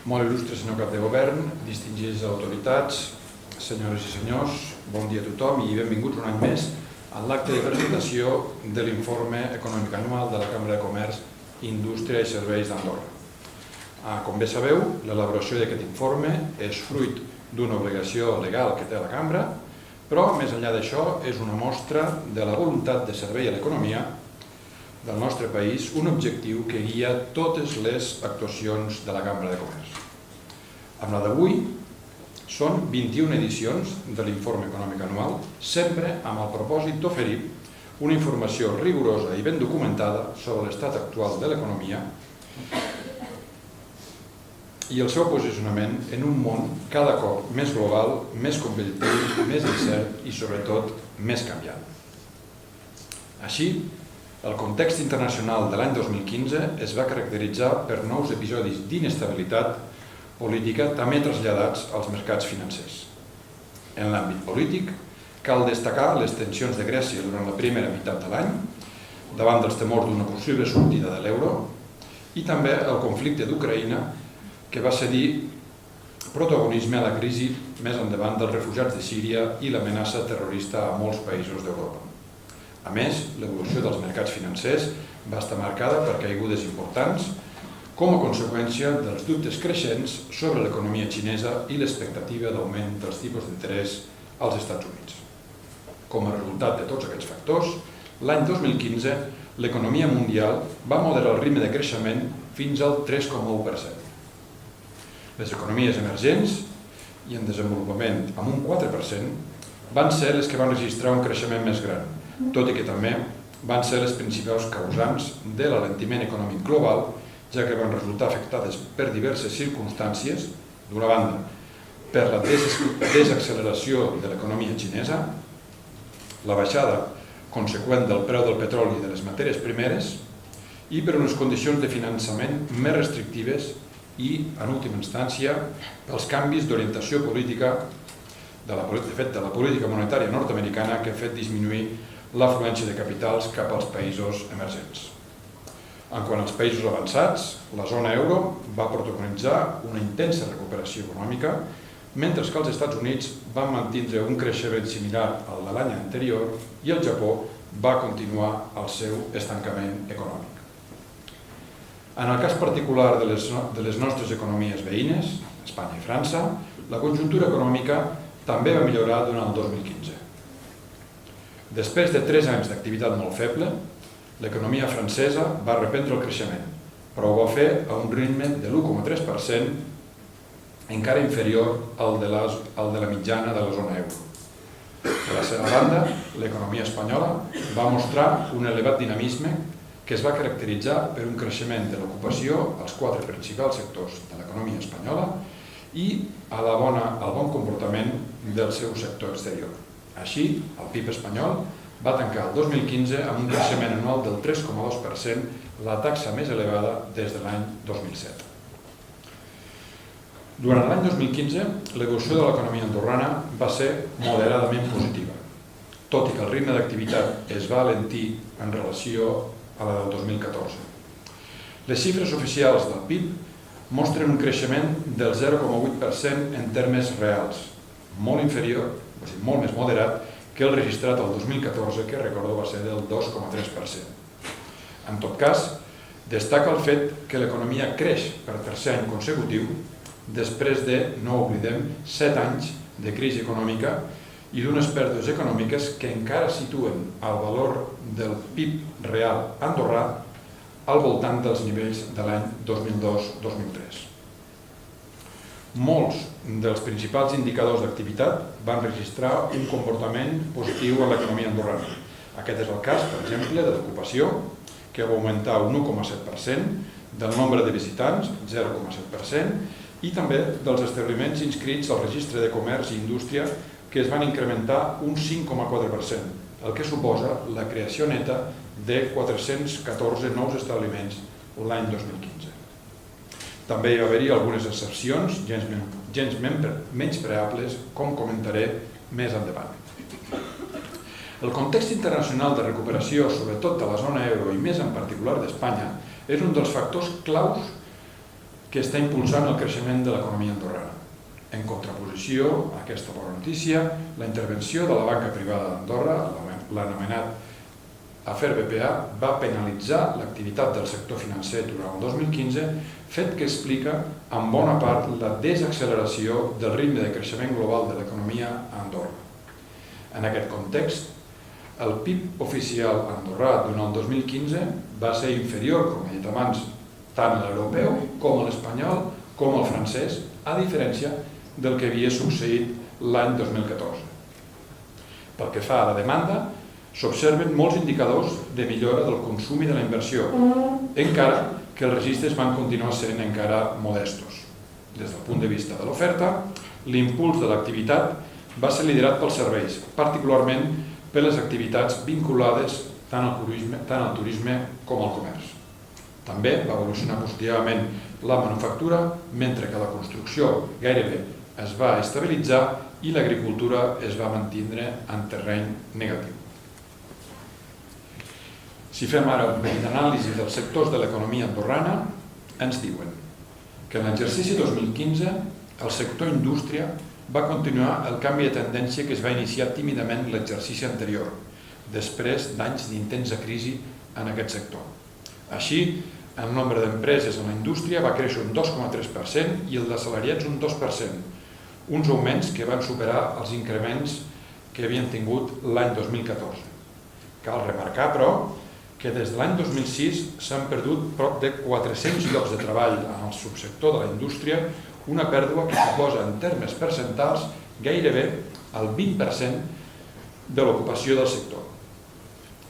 Molt il·lustre senyor cap de govern, distingits autoritats, senyores i senyors, bon dia a tothom i benvinguts un any més a l'acte de presentació de l'informe econòmic anual de la Cambra de Comerç, Indústria i Serveis d'Andorra. Com bé sabeu, l'elaboració d'aquest informe és fruit d'una obligació legal que té la Cambra, però més enllà d'això és una mostra de la voluntat de servei a l'economia del nostre país, un objectiu que guia totes les actuacions de la Cambra de Comerç. Amb la d'avui són 21 edicions de l'informe econòmic anual, sempre amb el propòsit d'oferir una informació rigorosa i ben documentada sobre l'estat actual de l'economia i el seu posicionament en un món cada cop més global, més competitiu, més incert i sobretot més canviant. Així, el context internacional de l'any 2015 es va caracteritzar per nous episodis d'inestabilitat política també traslladats als mercats financers. En l'àmbit polític, cal destacar les tensions de Grècia durant la primera meitat de l'any, davant dels temors d'una possible sortida de l'euro, i també el conflicte d'Ucraïna, que va cedir protagonisme a la crisi més endavant dels refugiats de Síria i l'amenaça terrorista a molts països d'Europa. A més, l'evolució dels mercats financers va estar marcada per caigudes importants com a conseqüència dels dubtes creixents sobre l'economia xinesa i l'expectativa d'augment dels tipus d'interès als Estats Units. Com a resultat de tots aquests factors, l'any 2015 l'economia mundial va moderar el ritme de creixement fins al 3,1%. Les economies emergents i en desenvolupament amb un 4% van ser les que van registrar un creixement més gran, tot i que també van ser les principals causants de l'alentiment econòmic global, ja que van resultar afectades per diverses circumstàncies, d'una banda, per la desacceleració de l'economia xinesa, la baixada conseqüent del preu del petroli i de les matèries primeres, i per unes condicions de finançament més restrictives i, en última instància, pels canvis d'orientació política de la política monetària nord-americana que ha fet disminuir l'afluència de capitals cap als països emergents. En quant als països avançats, la zona euro va protagonitzar una intensa recuperació econòmica, mentre que els Estats Units van mantenir un creixement similar al de l'any anterior i el Japó va continuar el seu estancament econòmic. En el cas particular de les nostres economies veïnes, Espanya i França, la conjuntura econòmica també va millorar durant el 2015. Després de 3 anys d'activitat molt feble, l'economia francesa va reprendre el creixement, però ho va fer a un ritme de l'1,3%, encara inferior al de la mitjana de la zona euro. Per la seva banda, l'economia espanyola va mostrar un elevat dinamisme que es va caracteritzar per un creixement de l'ocupació als 4 principals sectors de l'economia espanyola i al bon comportament del seu sector exterior. Així, el PIB espanyol va tancar el 2015 amb un creixement anual del 3,2%, la taxa més elevada des de l'any 2007. Durant l'any 2015, l'evolució de l'economia andorrana va ser moderadament positiva, tot i que el ritme d'activitat es va alentir en relació a la del 2014. Les xifres oficials del PIB mostren un creixement del 0,8% en termes reals, molt inferior, molt més moderat que el registrat el 2014, que recordo va ser del 2,3%. En tot cas, destaca el fet que l'economia creix per tercer any consecutiu després de, no ho oblidem, 7 anys de crisi econòmica i d'unes pèrdues econòmiques que encara situen el valor del PIB real andorrà al voltant dels nivells de l'any 2002-2003. Molts dels principals indicadors d'activitat van registrar un comportament positiu en l'economia andorrana. Aquest és el cas, per exemple, de l'ocupació, que va augmentar un 1,7%, del nombre de visitants, 0,7%, i també dels establiments inscrits al registre de comerç i indústria, que es van incrementar un 5,4%, el que suposa la creació neta de 414 nous establiments l'any 2015. També hi va haver-hi algunes excepcions gens menyspreables, com comentaré més endavant. El context internacional de recuperació, sobretot de la zona euro i més en particular d'Espanya, és un dels factors claus que està impulsant el creixement de l'economia andorrana. En contraposició a aquesta bona notícia, la intervenció de la banca privada d'Andorra, l'anomenat Afer BPA, va penalitzar l'activitat del sector financer durant el 2015, fet que explica en bona part la desacceleració del ritme de creixement global de l'economia a Andorra. En aquest context, el PIB oficial andorrà durant el 2015 va ser inferior, com he dit abans, tant a l'europeu com a l'espanyol com al francès, a diferència del que havia succeït l'any 2014. Pel que fa a la demanda, s'observen molts indicadors de millora del consum i de la inversió, encara que els registres van continuar sent encara modestos. Des del punt de vista de l'oferta, l'impuls de l'activitat va ser liderat pels serveis, particularment per les activitats vinculades tant al turisme com al comerç. També va evolucionar positivament la manufactura, mentre que la construcció gairebé es va estabilitzar i l'agricultura es va mantindre en terreny negatiu. Si fem ara un petit anàlisi dels sectors de l'economia andorrana, ens diuen que en l'exercici 2015 el sector indústria va continuar el canvi de tendència que es va iniciar tímidament l'exercici anterior, després d'anys d'intensa crisi en aquest sector. Així, el nombre d'empreses en la indústria va créixer un 2,3% i el d'assalariats un 2%, uns augments que van superar els increments que havien tingut l'any 2014. Cal remarcar, però, que des de l'any 2006 s'han perdut prop de 400 llocs de treball en el subsector de la indústria, una pèrdua que suposa en termes percentuals gairebé el 20% de l'ocupació del sector.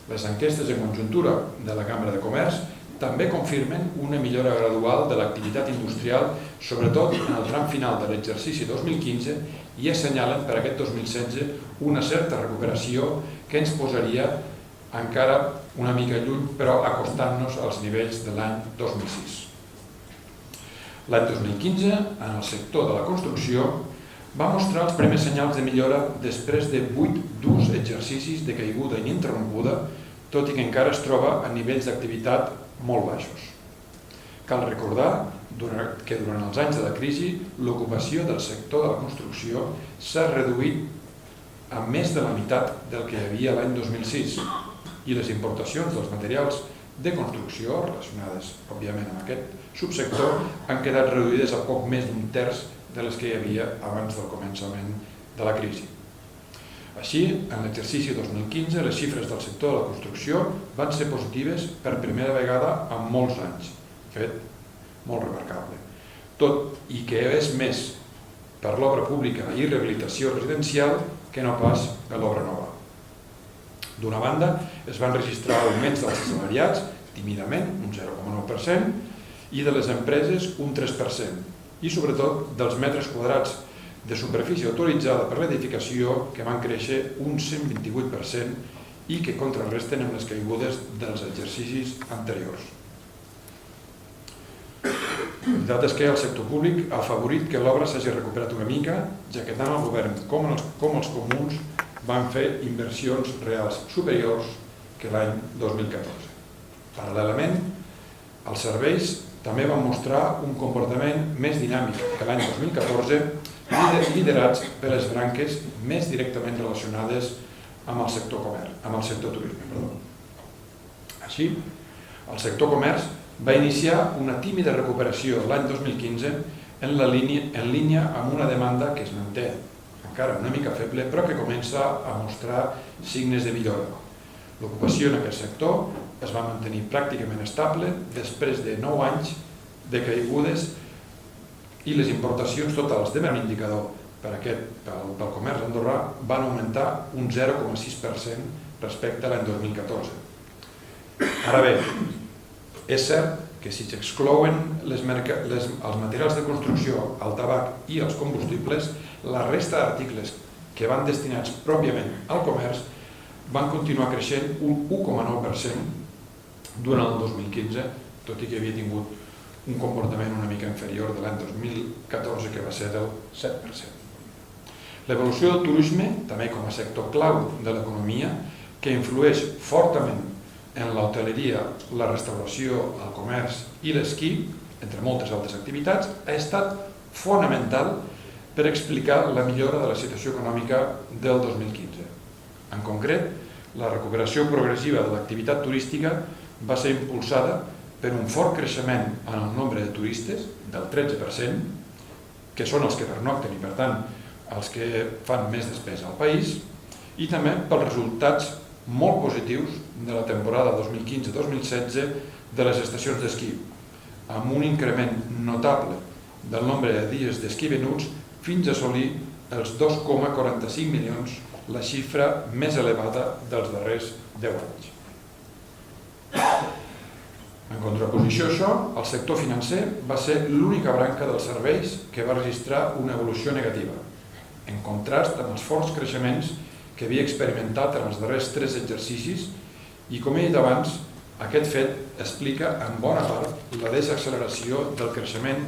Les enquestes de conjuntura de la Cambra de Comerç també confirmen una millora gradual de l'activitat industrial, sobretot en el tram final de l'exercici 2015, i assenyalen per aquest 2016 una certa recuperació que ens posaria encara una mica lluny, però acostant-nos als nivells de l'any 2006. L'any 2015, en el sector de la construcció, va mostrar els primers senyals de millora després de 8 durs exercicis de caiguda ininterrompuda, tot i que encara es troba a nivells d'activitat molt baixos. Cal recordar que durant els anys de la crisi l'ocupació del sector de la construcció s'ha reduït a més de la meitat del que hi havia l'any 2006 i les importacions dels materials de construcció relacionades, òbviament, amb aquest subsector han quedat reduïdes a poc més d'un terç de les que hi havia abans del començament de la crisi. Així, en l'exercici 2015, les xifres del sector de la construcció van ser positives per primera vegada en molts anys, fet molt remarcable. Tot i que és més per l'obra pública i rehabilitació residencial que no pas per l'obra nova. D'una banda, es van registrar augments dels assalariats, tímidament, un 0,9%, i de les empreses un 3%, i sobretot dels metres quadrats de superfície autoritzada per l'edificació, que van créixer un 128% i que contrarresten amb les caigudes dels exercicis anteriors. La veritat és que el sector públic ha afavorit que l'obra s'hagi recuperat una mica, ja que tant el govern com els comuns van fer inversions reals superiors que l'any 2014. Paral·lelament, els serveis també van mostrar un comportament més dinàmic que l'any 2014, liderats per les branques més directament relacionades amb el sector turisme. Així, el sector comerç va iniciar una tímida recuperació l'any 2015 en línia amb una demanda que es manté encara una mica feble, però que comença a mostrar signes de millora. L'ocupació en aquest sector es va mantenir pràcticament estable després de 9 anys de caigudes i les importacions totals de merament indicador pel comerç andorrà van augmentar un 0,6% respecte a l'any 2014. Ara bé, és cert que si s'exclouen els materials de construcció, el tabac i els combustibles, la resta d'articles que van destinats pròpiament al comerç van continuar creixent un 1,9% durant el 2015, tot i que havia tingut un comportament una mica inferior de l'any 2014, que va ser del 7%. L'evolució del turisme, també com a sector clau de l'economia, que influeix fortament en l'hoteleria, la restauració, el comerç i l'esquí, entre moltes altres activitats, ha estat fonamental per explicar la millora de la situació econòmica del 2015. En concret, la recuperació progressiva de l'activitat turística va ser impulsada per un fort creixement en el nombre de turistes, del 13%, que són els que pernocten i, per tant, els que fan més despesa al país, i també pels resultats molt positius de la temporada 2015-2016 de les estacions d'esquí, amb un increment notable del nombre de dies d'esquí venuts fins a assolir els 2,45 milions, la xifra més elevada dels darrers 10 anys. En contraposició a això, el sector financer va ser l'única branca dels serveis que va registrar una evolució negativa, en contrast amb els forts creixements que havia experimentat en els darrers 3 exercicis i, com he dit abans, aquest fet explica en bona part la desacceleració del creixement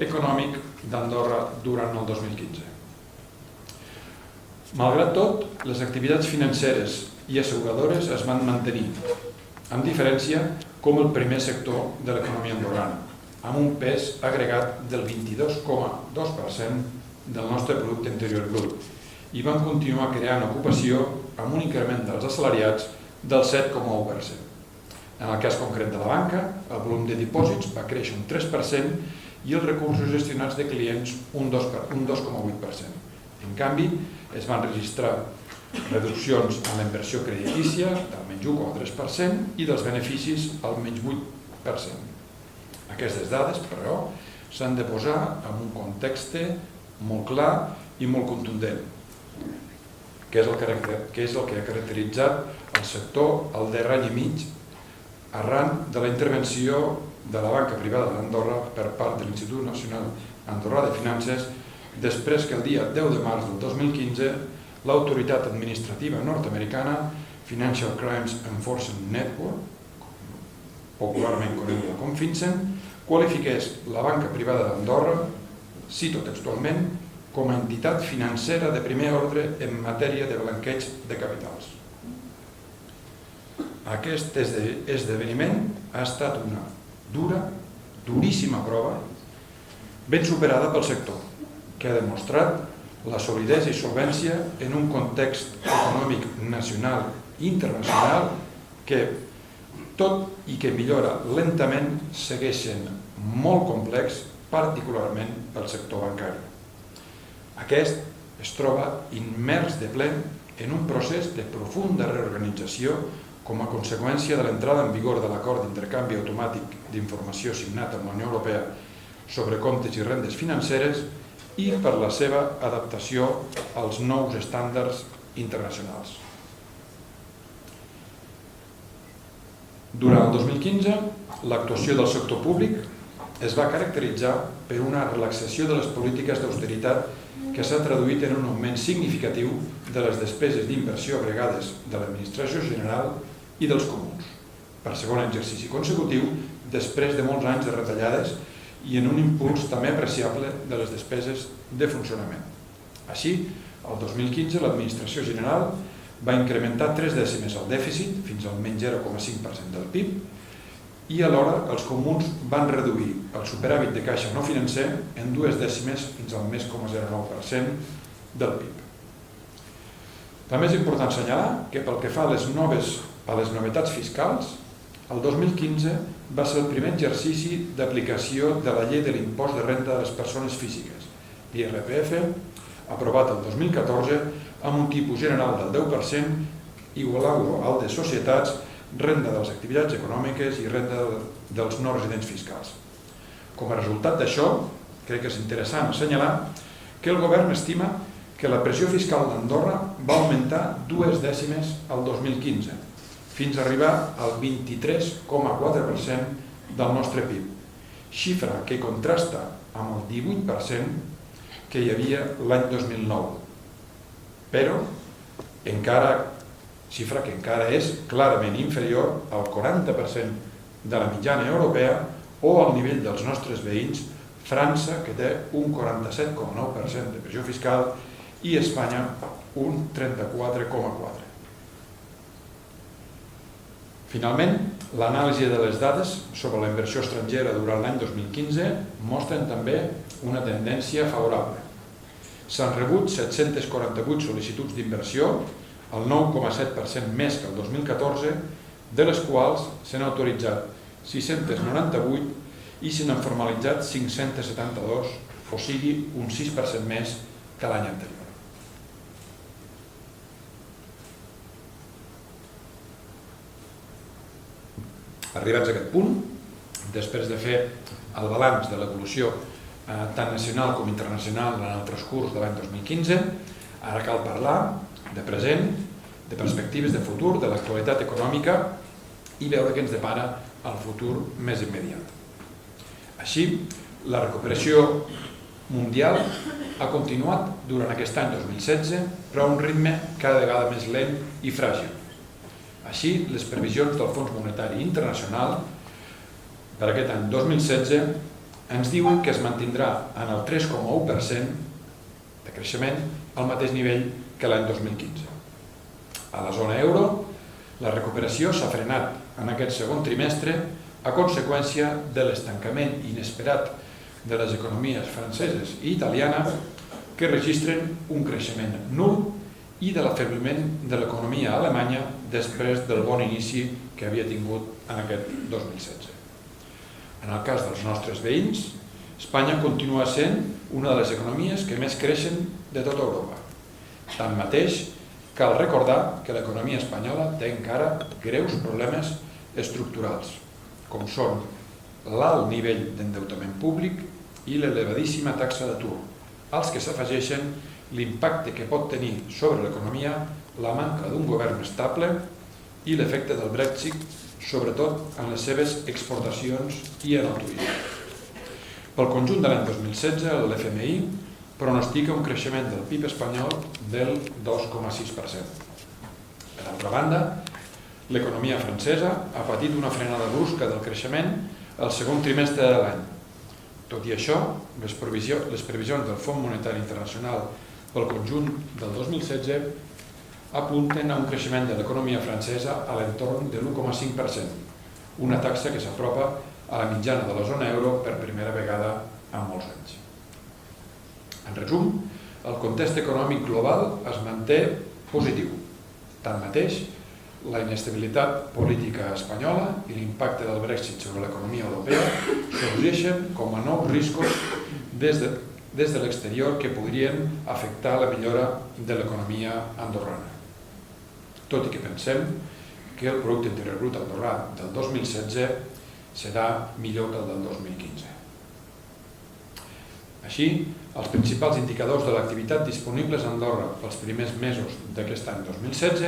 econòmic d'Andorra durant el 2015. Malgrat tot, les activitats financeres i asseguradores es van mantenir, amb diferència com el primer sector de l'economia andorrana, amb un pes agregat del 22,2% del nostre producte interior brut, i van continuar creant ocupació amb un increment dels assalariats del 7,1%. En el cas concret de la banca, el volum de dipòsits va créixer un 3% i els recursos gestionats de clients un 2,8%. En canvi, es van registrar reduccions en la inversió creditícia del menys 1,3% i dels beneficis al menys 8%. Aquestes dades, però, s'han de posar en un context molt clar i molt contundent, que és el que ha caracteritzat el sector el darrer any i mig arran de la intervenció de la banca privada d'Andorra per part de l'Institut Nacional Andorrà de Finances, després que el dia 10 de març del 2015 l'autoritat administrativa nord-americana Financial Crimes Enforcement Network, popularment coneguda com FinCEN, qualifiqués la banca privada d'Andorra, cito textualment, com a entitat financera de primer ordre en matèria de blanqueig de capitals. Aquest esdeveniment ha estat una duríssima prova, ben superada pel sector, que ha demostrat la solidesa i solvència en un context econòmic nacional i internacional que, tot i que millora lentament, segueix sent molt complex, particularment pel sector bancari. Aquest es troba immers de ple en un procés de profunda reorganització com a conseqüència de l'entrada en vigor de l'acord d'intercanvi automàtic d'informació signat amb la Unió Europea sobre comptes i rendes financeres i per la seva adaptació als nous estàndards internacionals. Durant el 2015, l'actuació del sector públic es va caracteritzar per una relaxació de les polítiques d'austeritat que s'ha traduït en un augment significatiu de les despeses d'inversió agregades de l'administració general i dels comuns, per segon exercici consecutiu després de molts anys de retallades i en un impuls també apreciable de les despeses de funcionament. Així, el 2015 l'administració general va incrementar 3 dècimes el dèficit, fins al menys 0,5% del PIB, i alhora els comuns van reduir el superàvit de caixa no financer en 2 dècimes fins al més 0,09% del PIB. També és important assenyalar que pel que fa a les novetats fiscals, el 2015 va ser el primer exercici d'aplicació de la llei de l'impost de renda de les persones físiques, l'IRPF, aprovat el 2014 amb un tipus general del 10%, igualable al de societats, renda de les activitats econòmiques i renda dels no residents fiscals. Com a resultat d'això, crec que és interessant assenyalar que el govern estima que la pressió fiscal d'Andorra va augmentar 2 dècimes al 2015, fins a arribar al 23,4% del nostre PIB, xifra que contrasta amb el 18% que hi havia l'any 2009, però xifra que encara és clarament inferior al 40% de la mitjana europea o al nivell dels nostres veïns, França, que té un 47,9% de pressió fiscal, i Espanya un 34,4%. Finalment, l'anàlisi de les dades sobre la inversió estrangera durant l'any 2015 mostren també una tendència favorable. S'han rebut 748 sol·licituds d'inversió, el 9,7% més que el 2014, de les quals s'han autoritzat 698 i se n'han formalitzat 572, o sigui, un 6% més que l'any anterior. Arribats a aquest punt, després de fer el balanç de l'evolució tant nacional com internacional en el transcurs de l'any 2015, ara cal parlar de present, de perspectives de futur, de l'actualitat econòmica i veure què ens depara el futur més immediat. Així, la recuperació mundial ha continuat durant aquest any 2016, però a un ritme cada vegada més lent i fràgil. Així, les previsions del Fons Monetari Internacional per aquest any 2016 ens diuen que es mantindrà en el 3,1% de creixement al mateix nivell que l'any 2015. A la zona euro, la recuperació s'ha frenat en aquest segon trimestre a conseqüència de l'estancament inesperat de les economies franceses i italiana que registren un creixement nul i de l'afebliment de l'economia alemanya després del bon inici que havia tingut en aquest 2016. En el cas dels nostres veïns, Espanya continua sent una de les economies que més creixen de tota Europa. Tanmateix, cal recordar que l'economia espanyola té encara greus problemes estructurals, com són l'alt nivell d'endeutament públic i l'elevadíssima taxa d'atur, als que s'afegeixen l'impacte que pot tenir sobre l'economia la manca d'un govern estable i l'efecte del Brexit, sobretot en les seves exportacions i en el turisme. Pel conjunt de l'any 2016, l'FMI pronostica un creixement del PIB espanyol del 2,6%. Per altra banda, l'economia francesa ha patit una frenada brusca del creixement el segon trimestre de l'any. Tot i això, les previsions del Fons Monetari Internacional pel conjunt del 2016 apunten a un creixement de l'economia francesa a l'entorn de l'1,5%, una taxa que s'apropa a la mitjana de la zona euro per primera vegada en molts anys. En resum, el context econòmic global es manté positiu. Tanmateix, la inestabilitat política espanyola i l'impacte del Brexit sobre l'economia europea sorgeixen com a nous riscos des de l'exterior que podrien afectar la millora de l'economia andorrana. Tot i que pensem que el Producte Interior Brut andorrà del 2016 serà millor que el del 2015. Així, els principals indicadors de l'activitat disponibles a Andorra pels primers mesos d'aquest any 2016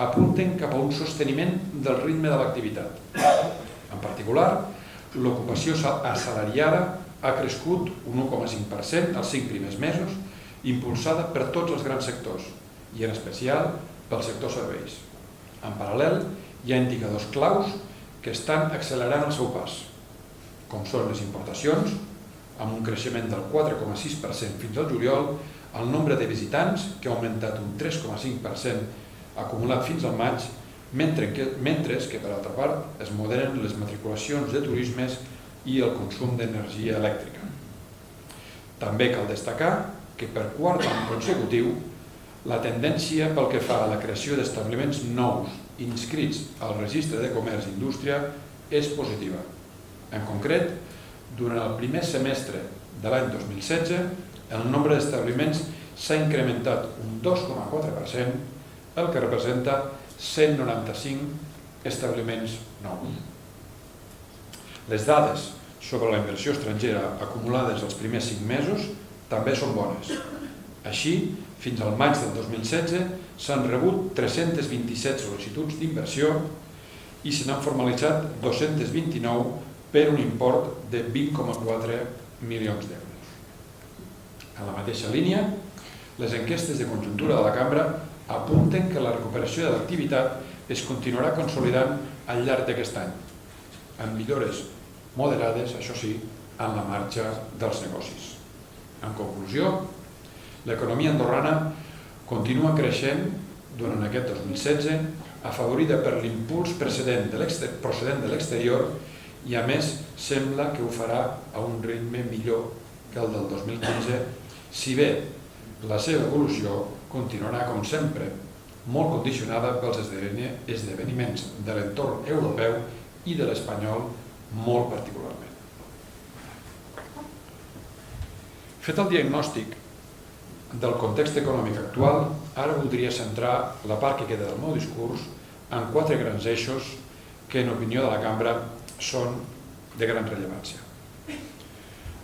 apunten cap a un sosteniment del ritme de l'activitat. En particular, l'ocupació assalariada ha crescut un 1,5% els 5 primers mesos, impulsada per tots els grans sectors, i en especial pel sector serveis. En paral·lel, hi ha indicadors claus que estan accelerant el seu pas, com són les importacions, amb un creixement del 4,6% fins al juliol, el nombre de visitants, que ha augmentat un 3,5% acumulat fins al maig, mentre que, per altra part, es moderen les matriculacions de turismes i el consum d'energia elèctrica. També cal destacar que per quart any consecutiu, la tendència pel que fa a la creació d'establiments nous inscrits al Registre de Comerç i Indústria és positiva. En concret, durant el primer semestre de l'any 2016, el nombre d'establiments s'ha incrementat un 2,4%, el que representa 195 establiments nous. Les dades sobre la inversió estrangera acumulades els primers 5 mesos també són bones. Així, fins al maig del 2016 s'han rebut 327 sol·licituds d'inversió i se n'han formalitzat 229 per un import de 20,4 milions d'euros. En la mateixa línia, les enquestes de conjuntura de la Cambra apunten que la recuperació de l'activitat es continuarà consolidant al llarg d'aquest any, amb millores moderades, això sí, en la marxa dels negocis. En conclusió, l'economia andorrana continua creixent durant aquest 2016, afavorida per l'impuls procedent de l'exterior i, a més, sembla que ho farà a un ritme millor que el del 2015, si bé la seva evolució continuarà, com sempre, molt condicionada pels esdeveniments de l'entorn europeu i de l'espanyol molt particularment. Fet el diagnòstic del context econòmic actual, ara voldria centrar la part que queda del meu discurs en 4 grans eixos que, en opinió de la cambra, són de gran rellevància.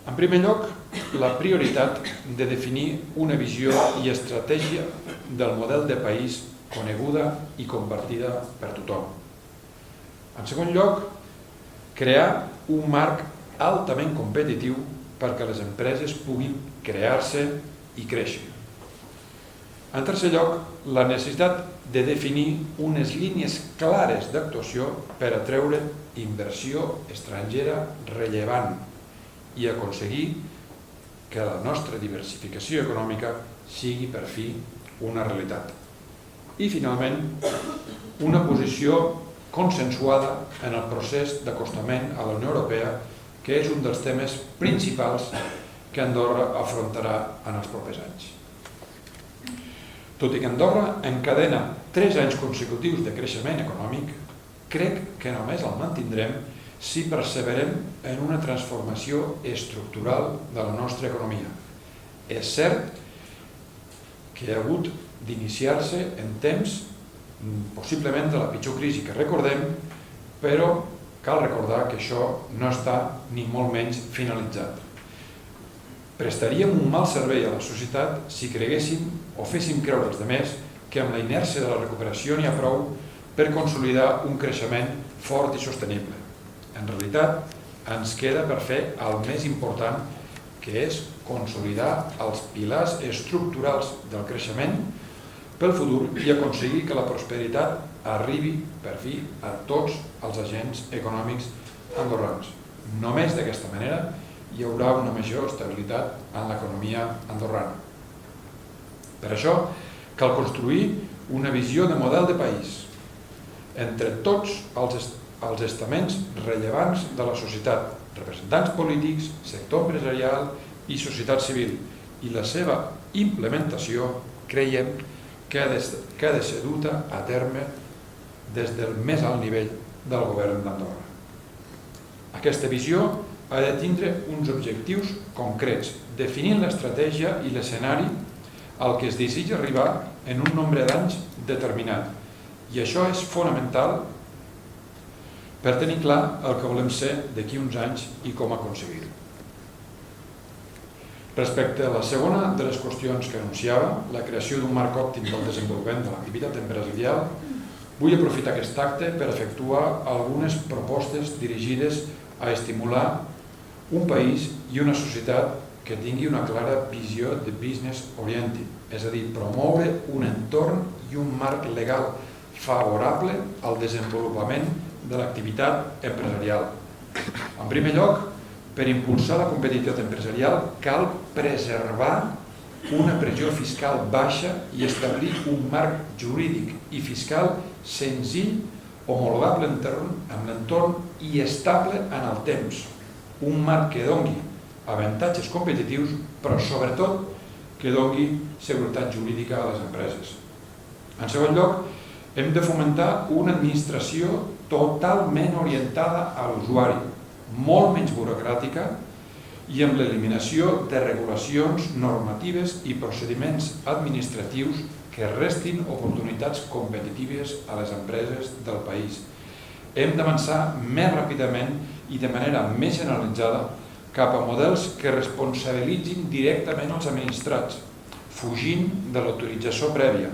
En primer lloc, la prioritat de definir una visió i estratègia del model de país coneguda i compartida per tothom. En segon lloc, crear un marc altament competitiu perquè les empreses puguin crear-se i créixer. En tercer lloc, la necessitat de definir unes línies clares d'actuació per atreure inversió estrangera rellevant i aconseguir que la nostra diversificació econòmica sigui per fi una realitat. I, finalment, una posició consensuada en el procés d'acostament a la Unió Europea, que és un dels temes principals que Andorra afrontarà en els propers anys. Tot i que Andorra encadena 3 anys consecutius de creixement econòmic, crec que només el mantindrem si perseverem en una transformació estructural de la nostra economia. És cert que ha hagut d'iniciar-se en temps possiblement de la pitjor crisi que recordem, però cal recordar que això no està ni molt menys finalitzat. Prestaríem un mal servei a la societat si creguéssim o féssim creure als altres que amb la inèrcia de la recuperació n'hi ha prou per consolidar un creixement fort i sostenible. En realitat, ens queda per fer el més important, que és consolidar els pilars estructurals del creixement pel futur i aconseguir que la prosperitat arribi per fi a tots els agents econòmics andorrans. Només d'aquesta manera hi haurà una major estabilitat en l'economia andorrana. Per això cal construir una visió de model de país entre tots els estaments rellevants de la societat, representants polítics, sector empresarial i societat civil, i la seva implementació creiem que ha de ser duta a terme des del més alt nivell del govern d'Andorra. Aquesta visió ha de tindre uns objectius concrets, definint l'estratègia i l'escenari al que es desitja arribar en un nombre d'anys determinat. I això és fonamental per tenir clar el que volem ser d'aquí uns anys i com aconseguir-ho. Respecte a la segona de les qüestions que anunciava, la creació d'un marc òptim del desenvolupament de l'activitat empresarial, vull aprofitar aquest acte per efectuar algunes propostes dirigides a estimular un país i una societat que tingui una clara visió de business oriented, és a dir, promoure un entorn i un marc legal favorable al desenvolupament de l'activitat empresarial. En primer lloc, per impulsar la competitivitat empresarial cal preservar una pressió fiscal baixa i establir un marc jurídic i fiscal senzill, homologable amb l'entorn i estable en el temps. Un marc que doni avantatges competitius, però sobretot que doni seguretat jurídica a les empreses. En segon lloc, hem de fomentar una administració totalment orientada a l'usuari, molt menys burocràtica i amb l'eliminació de regulacions normatives i procediments administratius que restin oportunitats competitives a les empreses del país. Hem d'avançar més ràpidament i de manera més generalitzada cap a models que responsabilitzin directament els administrats, fugint de l'autorització prèvia,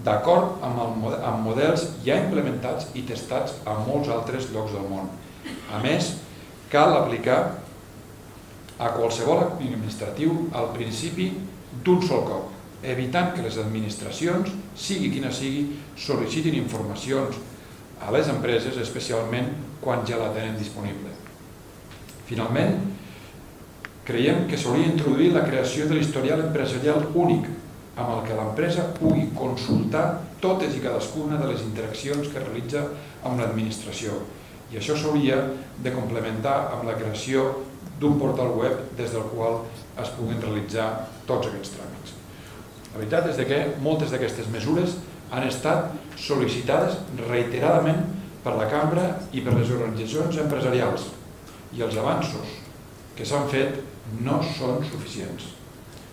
d'acord amb models ja implementats i testats a molts altres llocs del món. A més, cal aplicar a qualsevol acte administratiu el principi d'un sol cop, evitant que les administracions, sigui quina sigui, sol·licitin informacions a les empreses, especialment quan ja la tenen disponible. Finalment, creiem que s'hauria d'introduir la creació de l'historial empresarial únic, amb el que l'empresa pugui consultar totes i cadascuna de les interaccions que realitza amb l'administració. I això s'hauria de complementar amb la creació d'un portal web des del qual es puguin realitzar tots aquests tràmits. La veritat és que moltes d'aquestes mesures han estat sol·licitades reiteradament per la Cambra i per les organitzacions empresarials i els avanços que s'han fet no són suficients.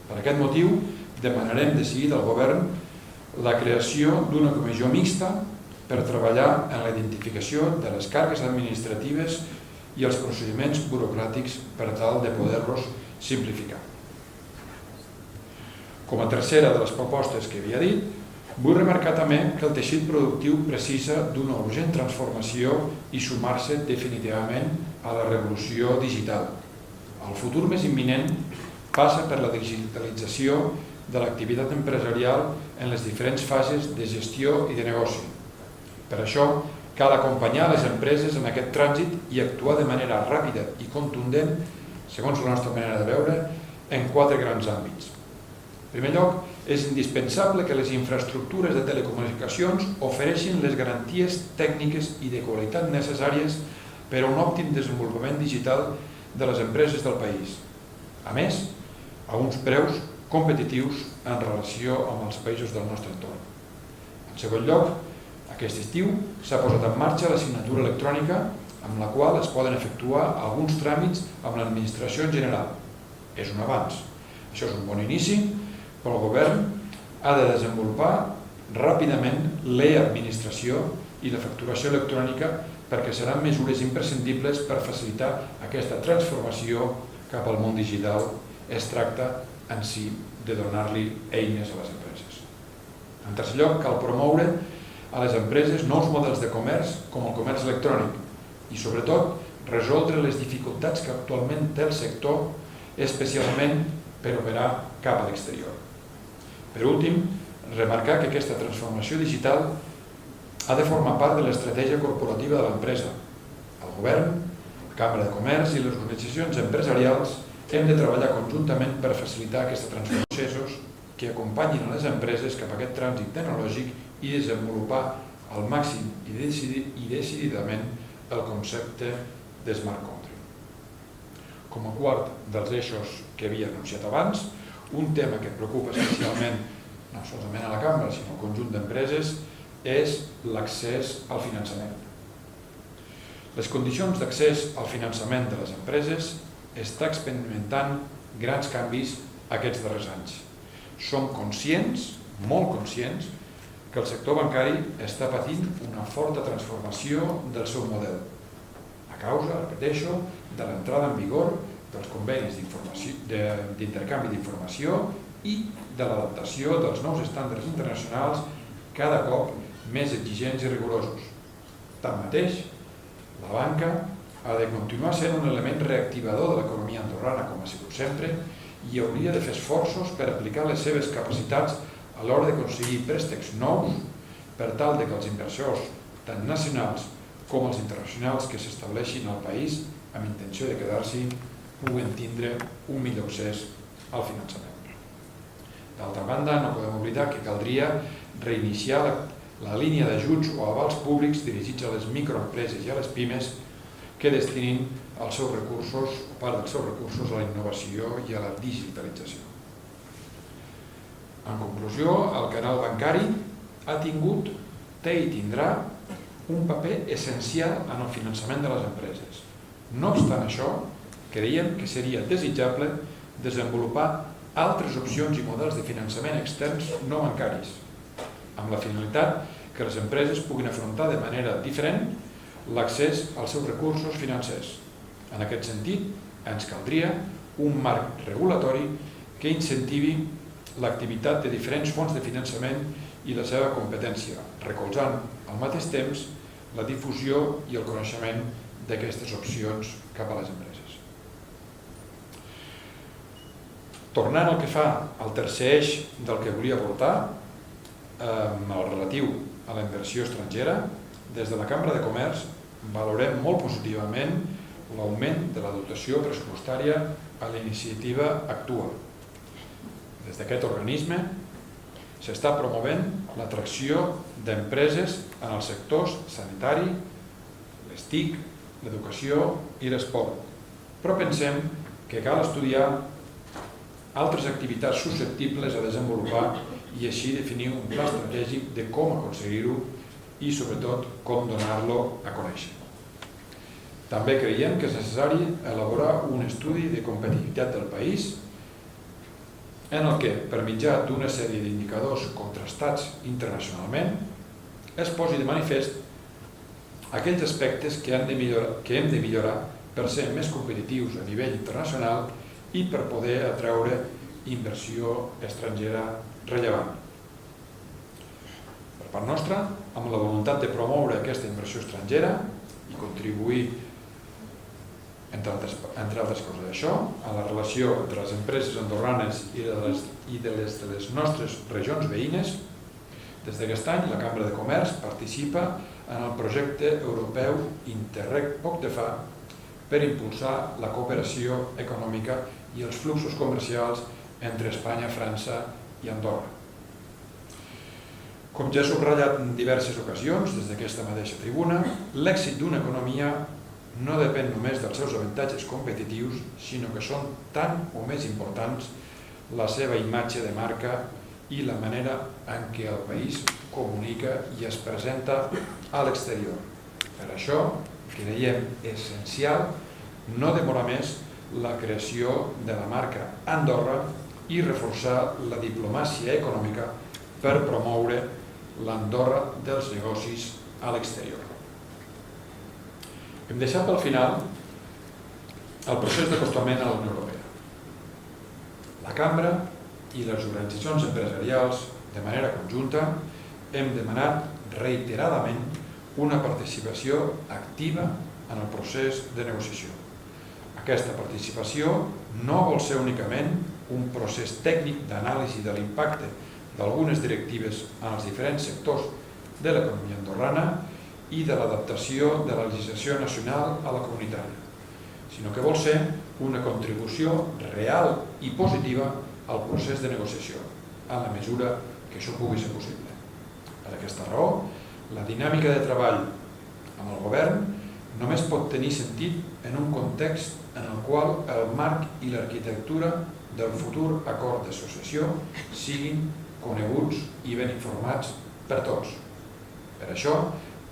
Per aquest motiu, demanarem de seguida al Govern la creació d'una comissió mixta per treballar en la identificació de les càrregues administratives i els procediments burocràtics per tal de poder-los simplificar. Com a tercera de les propostes que havia dit, vull remarcar també que el teixit productiu precisa d'una urgent transformació i sumar-se definitivament a la revolució digital. El futur més imminent passa per la digitalització de l'activitat empresarial en les diferents fases de gestió i de negoci. Per això, cal acompanyar les empreses en aquest trànsit i actuar de manera ràpida i contundent, segons la nostra manera de veure, en 4 grans àmbits. En primer lloc, és indispensable que les infraestructures de telecomunicacions ofereixin les garanties tècniques i de qualitat necessàries per a un òptim desenvolupament digital de les empreses del país. A més, a uns preus competitius en relació amb els països del nostre entorn. En segon lloc, aquest estiu s'ha posat en marxa la signatura electrònica amb la qual es poden efectuar alguns tràmits amb l'administració en general. És un avanç. Això és un bon inici, però el Govern ha de desenvolupar ràpidament l'e-administració i la facturació electrònica perquè seran mesures imprescindibles per facilitar aquesta transformació cap al món digital. Es tracta en si de donar-li eines a les empreses. En tercer lloc, cal promoure a les empreses nous models de comerç com el comerç electrònic i, sobretot, resoldre les dificultats que actualment té el sector, especialment per operar cap a l'exterior. Per últim, remarcar que aquesta transformació digital ha de formar part de l'estratègia corporativa de l'empresa. El Govern, la Cambra de Comerç i les organitzacions empresarials hem de treballar conjuntament per facilitar aquesta transformació que acompanyin a les empreses cap a aquest trànsit tecnològic i desenvolupar al màxim i decididament el concepte de Smart Country. Com a quart dels eixos que havia anunciat abans, un tema que preocupa especialment no solament a la Cambra, sinó al conjunt d'empreses, és l'accés al finançament. Les condicions d'accés al finançament de les empreses està experimentant grans canvis aquests darrers anys. Som conscients, molt conscients, que el sector bancari està patint una forta transformació del seu model, a causa, repeteixo, de l'entrada en vigor dels convenis d'intercanvi d'informació i de l'adaptació dels nous estàndards internacionals cada cop més exigents i rigorosos. Tanmateix, la banca ha de continuar sent un element reactivador de l'economia andorrana, com ha sigut sempre, i hauria de fer esforços per aplicar les seves capacitats a l'hora d'aconseguir préstecs nous per tal que els inversors, tant nacionals com els internacionals que s'estableixin al país amb intenció de quedar-s'hi, puguen tindre un millor accés al finançament. D'altra banda, no podem oblidar que caldria reiniciar la línia d'ajuts o avals públics dirigits a les microempreses i a les pimes que destinin els seus recursos, o part dels seus recursos, a la innovació i a la digitalització. En conclusió, el canal bancari ha tingut, té i tindrà un paper essencial en el finançament de les empreses. No obstant això, creiem que seria desitjable desenvolupar altres opcions i models de finançament externs no bancaris, amb la finalitat que les empreses puguin afrontar de manera diferent l'accés als seus recursos financers. En aquest sentit, ens caldria un marc regulatori que incentivi l'activitat de diferents fonts de finançament i la seva competència, recolzant al mateix temps la difusió i el coneixement d'aquestes opcions cap a les empreses. Tornant al que fa al tercer eix del que volia portar, el relatiu a la inversió estrangera, des de la Cambra de Comerç valorem molt positivament l'augment de la dotació pressupostària a la iniciativa Actua. Des d'aquest organisme s'està promovent l'atracció d'empreses en els sectors sanitari, les TIC, l'educació i l'esport. Però pensem que cal estudiar altres activitats susceptibles a desenvolupar i així definir un pla estratègic de com aconseguir-ho i, sobretot, com donar-lo a conèixer. També creiem que és necessari elaborar un estudi de competitivitat del país en el que, per mitjà d'una sèrie d'indicadors contrastats internacionalment, es posi de manifest aquells aspectes que hem de millorar per ser més competitius a nivell internacional i per poder atreure inversió estrangera rellevant. Per part nostra, amb la voluntat de promoure aquesta inversió estrangera i contribuir, entre altres coses d'això, a la relació entre les empreses andorranes i de les nostres regions veïnes, des d'aquest any la Cambra de Comerç participa en el projecte europeu Interreg Poc de Fa per impulsar la cooperació econòmica i els fluxos comercials entre Espanya, França i Andorra. Com ja he subratllat en diverses ocasions des d'aquesta mateixa tribuna, l'èxit d'una economia no depèn només dels seus avantatges competitius, sinó que són tan o més importants la seva imatge de marca i la manera en què el país comunica i es presenta a l'exterior. Per això creiem essencial no demorar més la creació de la marca Andorra i reforçar la diplomàcia econòmica per promoure l'Andorra dels negocis a l'exterior. Hem deixat pel final el procés d'acostament a la Unió Europea. La Cambra i les organitzacions empresarials, de manera conjunta, hem demanat reiteradament una participació activa en el procés de negociació. Aquesta participació no vol ser únicament un procés tècnic d'anàlisi de l'impacte d'algunes directives en els diferents sectors de l'economia andorrana i de l'adaptació de la legislació nacional a la comunitària, sinó que vol ser una contribució real i positiva al procés de negociació, en la mesura que això pugui ser possible. Per aquesta raó, la dinàmica de treball amb el govern només pot tenir sentit en un context en el qual el marc i l'arquitectura del futur acord d'associació siguin coneguts i ben informats per tots. Per això,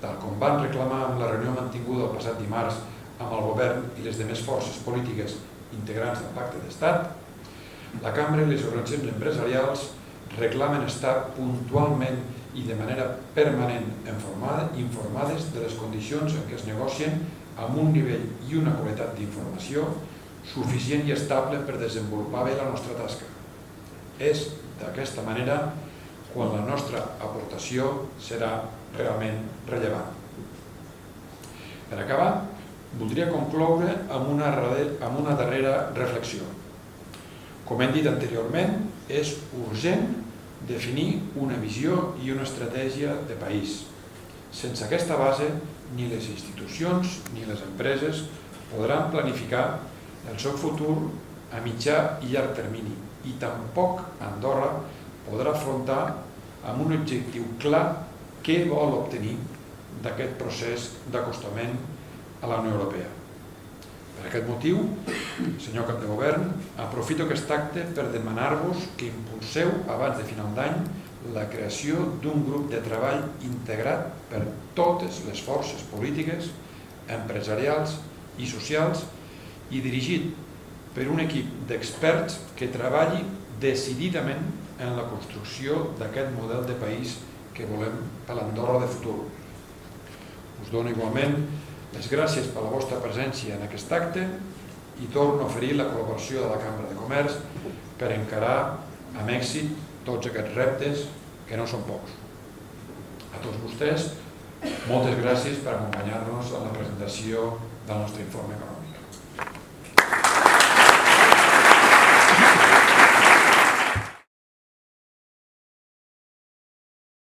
tal com van reclamar en la reunió mantinguda el passat dimarts amb el govern i les demés forces polítiques integrants del Pacte d'Estat, la Cambra i les organitzacions empresarials reclamen estar puntualment i de manera permanent informades de les condicions en què es negocien amb un nivell i una qualitat d'informació suficient i estable per desenvolupar bé la nostra tasca. És d'aquesta manera quan la nostra aportació serà realment rellevant. Per acabar, voldria concloure amb una darrera reflexió. Com hem dit anteriorment, és urgent definir una visió i una estratègia de país. Sense aquesta base, ni les institucions ni les empreses podran planificar el seu futur a mitjà i llarg termini i tampoc Andorra podrà afrontar amb un objectiu clar què vol obtenir d'aquest procés d'acostament a la Unió Europea. Per aquest motiu, senyor cap de govern, aprofito aquest acte per demanar-vos que impulseu abans de final d'any la creació d'un grup de treball integrat per totes les forces polítiques, empresarials i socials i dirigit per un equip d'experts que treballi decididament en la construcció d'aquest model de país que volem per l'Andorra de futur. Us dono igualment les gràcies per la vostra presència en aquest acte i torno a oferir la col·laboració de la Cambra de Comerç per encarar amb èxit tots aquests reptes, que no són pocs. A tots vostès, moltes gràcies per acompanyar-nos en la presentació del nostre informe econòmic.